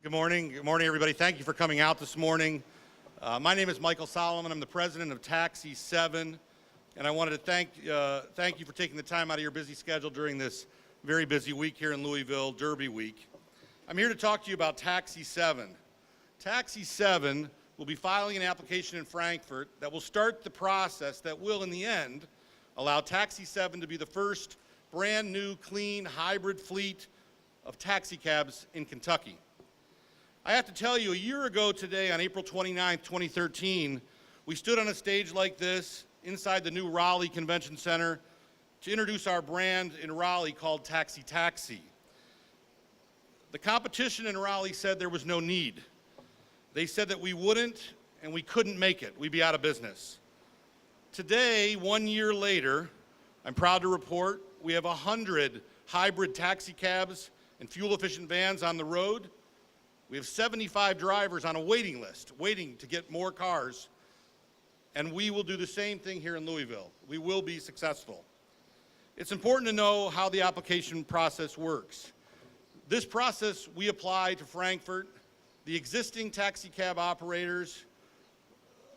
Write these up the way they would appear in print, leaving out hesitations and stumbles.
Good morning. Good morning, everybody. Thank you for coming out this morning. My name is Michael Solomon. I'm the president of Taxi 7, and I wanted to thank you for taking the time out of your busy schedule during this very busy week here in Louisville, Derby Week. I'm here to talk to you about Taxi 7. Taxi 7 will be filing an application in Frankfurt that will start the process that will, in the end, allow Taxi 7 to be the first brand new, clean, hybrid fleet of taxi cabs in Kentucky. I have to tell you, a year ago today, on April 29, 2013, we stood on a stage like this inside the new Raleigh Convention Center to introduce our brand in Raleigh called Taxi Taxi. The competition in Raleigh said there was no need. They said that we wouldn't and we couldn't make it. We'd be out of business. Today, 1 year later, I'm proud to report we have 100 hybrid taxi cabs and fuel-efficient vans on the road. We have 75 drivers on a waiting list, waiting to get more cars, and we will do the same thing here in Louisville. We will be successful. It's important to know how the application process works. This process we apply to Frankfurt. The existing taxi cab operators,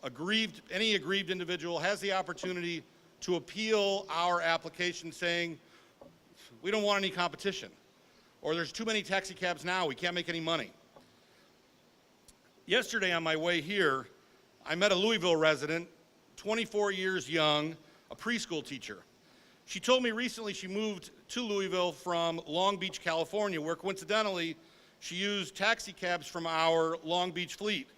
any aggrieved individual has the opportunity to appeal our application saying, we don't want any competition, or there's too many taxi cabs now, we can't make any money. Yesterday on my way here, I met a Louisville resident, 24 years young, a preschool teacher. She told me recently she moved to Louisville from Long Beach, California, where coincidentally, she used taxi cabs from our Long Beach fleet,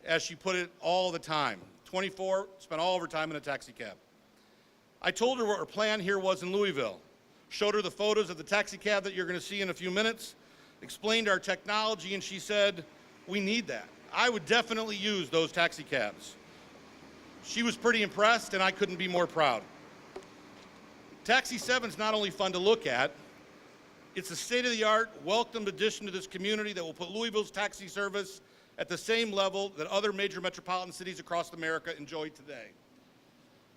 as she put it, all the time. 24, spent all of her time in a taxi cab. I told her what her plan here was in Louisville, showed her the photos of the taxi cab that you're going to see in a few minutes, explained our technology, and she said, we need that. I would definitely use those taxi cabs. She was pretty impressed, and I couldn't be more proud. Taxi 7 is not only fun to look at, it's a state-of-the-art, welcomed addition to this community that will put Louisville's taxi service at the same level that other major metropolitan cities across America enjoy today.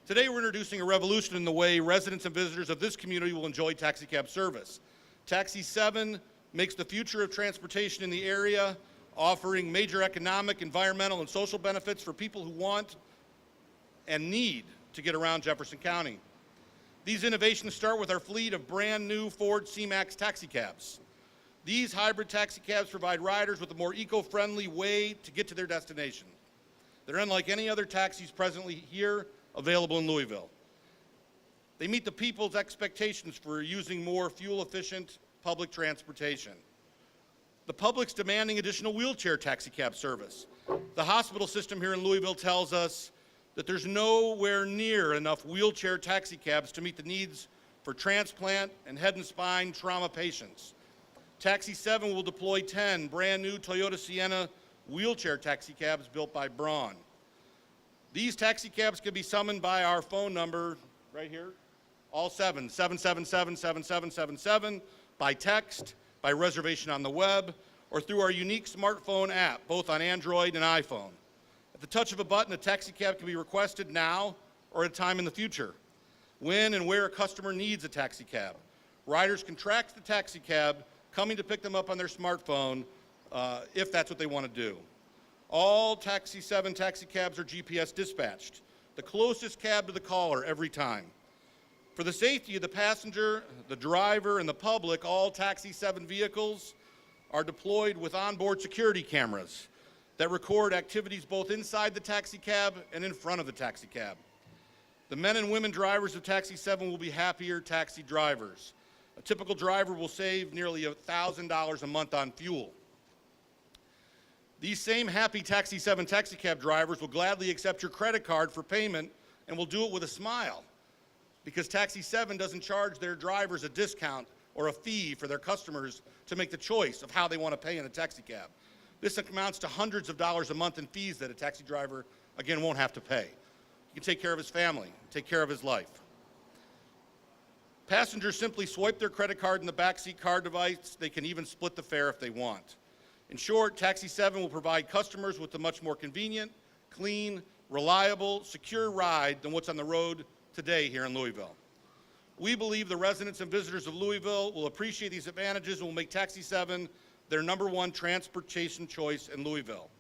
Today, we're introducing a revolution in the way residents and visitors of this community will enjoy taxi cab service. Taxi 7 makes the future of transportation in the area, offering major economic, environmental, and social benefits for people who want and need to get around Jefferson County. These innovations start with our fleet of brand new Ford C-Max taxi cabs. These hybrid taxi cabs provide riders with a more eco-friendly way to get to their destination. They're unlike any other taxis presently here available in Louisville. They meet the people's expectations for using more fuel-efficient public transportation. The public's demanding additional wheelchair taxi cab service. The hospital system here in Louisville tells us that there's nowhere near enough wheelchair taxi cabs to meet the needs for transplant and head and spine trauma patients. Taxi 7 will deploy 10 brand new Toyota Sienna wheelchair taxi cabs built by Braun. These taxi cabs can be summoned by our phone number right here, all 777-7777, by text, by reservation on the web, or through our unique smartphone app, both on Android and iPhone. At the touch of a button, a taxi cab can be requested now or at a time in the future, when and where a customer needs a taxi cab. Riders can track the taxi cab coming to pick them up on their smartphone if that's what they want to do. All Taxi 7 taxi cabs are GPS dispatched, the closest cab to the caller every time. For the safety of the passenger, the driver, and the public, all Taxi 7 vehicles are deployed with onboard security cameras that record activities both inside the taxi cab and in front of the taxi cab. The men and women drivers of Taxi 7 will be happier taxi drivers. A typical driver will save nearly $1,000 a month on fuel. These same happy Taxi 7 taxi cab drivers will gladly accept your credit card for payment and will do it with a smile, because Taxi 7 doesn't charge their drivers a discount or a fee for their customers to make the choice of how they want to pay in a taxi cab. This amounts to hundreds of dollars a month in fees that a taxi driver, again, won't have to pay. He can take care of his family, take care of his life. Passengers simply swipe their credit card in the backseat card device. They can even split the fare if they want. In short, Taxi 7 will provide customers with a much more convenient, clean, reliable, secure ride than what's on the road today here in Louisville. We believe the residents and visitors of Louisville will appreciate these advantages and will make Taxi 7 their #1 transportation choice in Louisville.